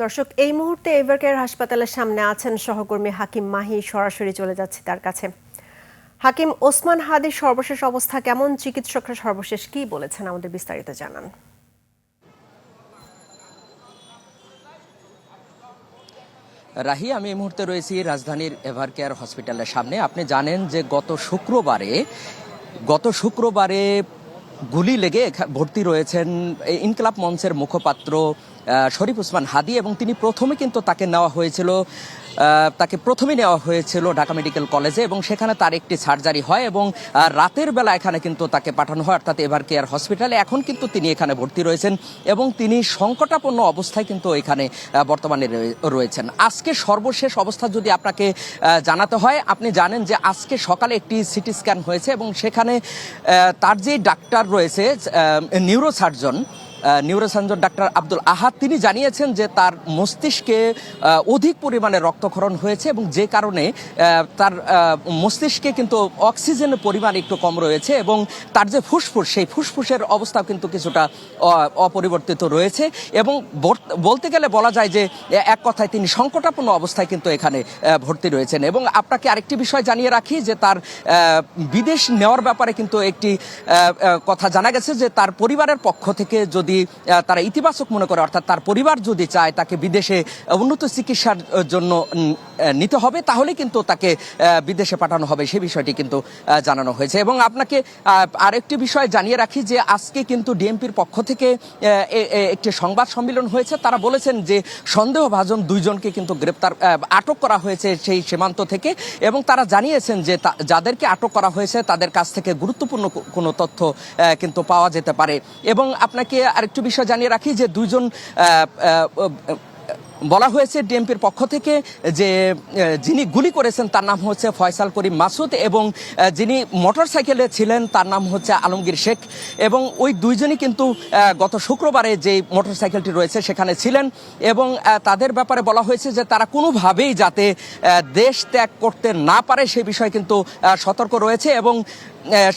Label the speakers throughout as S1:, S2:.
S1: দর্শক, এই মুহূর্তে এভারকেয়ার হাসপাতালের সামনে আছেন সহকর্মী হাকিম মাহি। সরাসরি চলে যাচ্ছে তার কাছে। হাকিম, ওসমান হাদির সর্বশেষ অবস্থা কেমন? চিকিৎসকরা সর্বশেষ কি বলেছেন, আমাদের বিস্তারিত জানান।
S2: রাহি, আমি এই মুহূর্তে রয়েছি রাজধানীর এভারকেয়ার হসপিটালের সামনে। আপনি জানেন যে গত শুক্রবারে গুলি লেগে ভর্তি রয়েছেন ইনকিলাব মঞ্চের মুখপাত্র শরীফ ওসমান হাদি, এবং তিনি তাকে প্রথমে নেওয়া হয়েছিল ঢাকা মেডিকেল কলেজে, এবং সেখানে তার একটি সার্জারি হয় এবং রাতের বেলা এখানে কিন্তু তাকে পাঠানো হয়, অর্থাৎ এভারকেয়ার হসপিটালে। এখন কিন্তু তিনি এখানে ভর্তি রয়েছেন এবং তিনি সংকটাপন্ন অবস্থায় কিন্তু এখানে বর্তমানে রয়েছেন। আজকে সর্বশেষ অবস্থা যদি আপনাকে জানাতে হয়, আপনি জানেন যে আজকে সকালে একটি সিটি স্ক্যান হয়েছে এবং সেখানে তার যে ডাক্তার রয়েছে নিউরোসার্জন ডাক্তার আব্দুল আহাদ, তিনি জানিয়েছেন যে তার মস্তিষ্কে অধিক পরিমাণে রক্তক্ষরণ হয়েছে এবং যে কারণে তার মস্তিষ্কে কিন্তু অক্সিজেনের পরিমাণ একটু কম রয়েছে এবং তার যে ফুসফুস, সেই ফুসফুসের অবস্থাও কিন্তু কিছুটা অপরিবর্তিত রয়েছে এবং বলতে গেলে বলা যায় যে এক কথায় তিনি সংকটাপন্ন অবস্থায় কিন্তু এখানে ভর্তি রয়েছেন। এবং আপনাকে আরেকটি বিষয় জানিয়ে রাখি যে তার বিদেশ নেওয়ার ব্যাপারে কিন্তু একটি কথা জানা গেছে যে তার পরিবারের পক্ষ থেকে যদি তারা ইতিবাচক মনে করে, অর্থাৎ তার পরিবার যদি চায় তাকে বিদেশে উন্নত চিকিৎসার জন্য নিতে হবে, তাহলে কিন্তু তাকে বিদেশে পাঠানো হবে, সেই বিষয়টি কিন্তু জানানো হয়েছে। এবং আপনাকে আরেকটি বিষয় জানিয়ে রাখি যে আজকে কিন্তু ডিএমপির পক্ষ থেকে একটি সংবাদ সম্মেলন হয়েছে। তারা বলেছেন যে সন্দেহভাজন দুইজনকে কিন্তু আটক করা হয়েছে সেই সীমান্ত থেকে, এবং তারা জানিয়েছেন যে যাদেরকে আটক করা হয়েছে তাদের কাছ থেকে গুরুত্বপূর্ণ কোনো তথ্য কিন্তু পাওয়া যেতে পারে। এবং আপনাকে আরেকটু বিষয় জানিয়ে রাখি যে বলা হয়েছে ডিএমপির পক্ষ থেকে যে যিনি গুলি করেছেন তার নাম হচ্ছে ফয়সাল করিম মাসুদ এবং যিনি মোটরসাইকেলে ছিলেন তার নাম হচ্ছে আলমগীর শেখ, এবং ওই দুইজনই কিন্তু গত শুক্রবারে যে মোটরসাইকেলটি রয়েছে সেখানে ছিলেন এবং তাদের ব্যাপারে বলা হয়েছে যে তারা কোনোভাবেই যাতে দেশ ত্যাগ করতে না পারে সে বিষয়ে কিন্তু সতর্ক রয়েছে এবং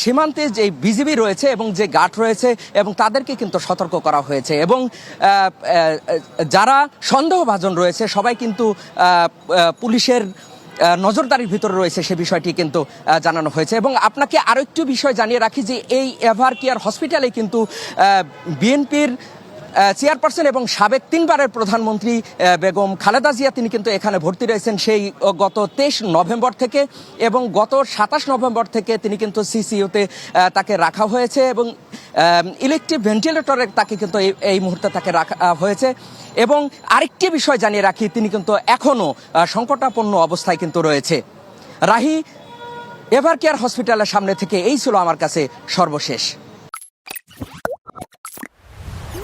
S2: সীমান্তে যে বিজিবি রয়েছে এবং যে গার্ড রয়েছে এবং তাদেরকে কিন্তু সতর্ক করা হয়েছে এবং যারা সন্দেহভাজন রয়েছে সবাই কিন্তু পুলিশের নজরদারির ভিতরে রয়েছে, সে বিষয়টি কিন্তু জানানো হয়েছে। এবং আপনাকে আরো একটি বিষয় জানিয়ে রাখি যে এই এভারকেয়ার হসপিটালে কিন্তু বিএনপির চেয়ারপারসন এবং সাবেক 3 বারের প্রধানমন্ত্রী বেগম খালেদা জিয়া তিনি কিন্তু এখানে ভর্তি রয়েছেন সেই গত 23 নভেম্বর থেকে, এবং গত 27 নভেম্বর থেকে তিনি কিন্তু সিসিইউতে তাকে রাখা হয়েছে এবং ইলেকট্রিক ভেন্টিলেটরে তাকে কিন্তু এই মুহূর্তে তাকে রাখা হয়েছে। এবং আরেকটি বিষয় জানিয়ে রাখি, তিনি কিন্তু এখনো সংকটাপন্ন অবস্থায় কিন্তু রয়েছে। রাহি, এভারকেয়ার হসপিটালের সামনে থেকে এই ছিল আমার কাছে সর্বশেষ।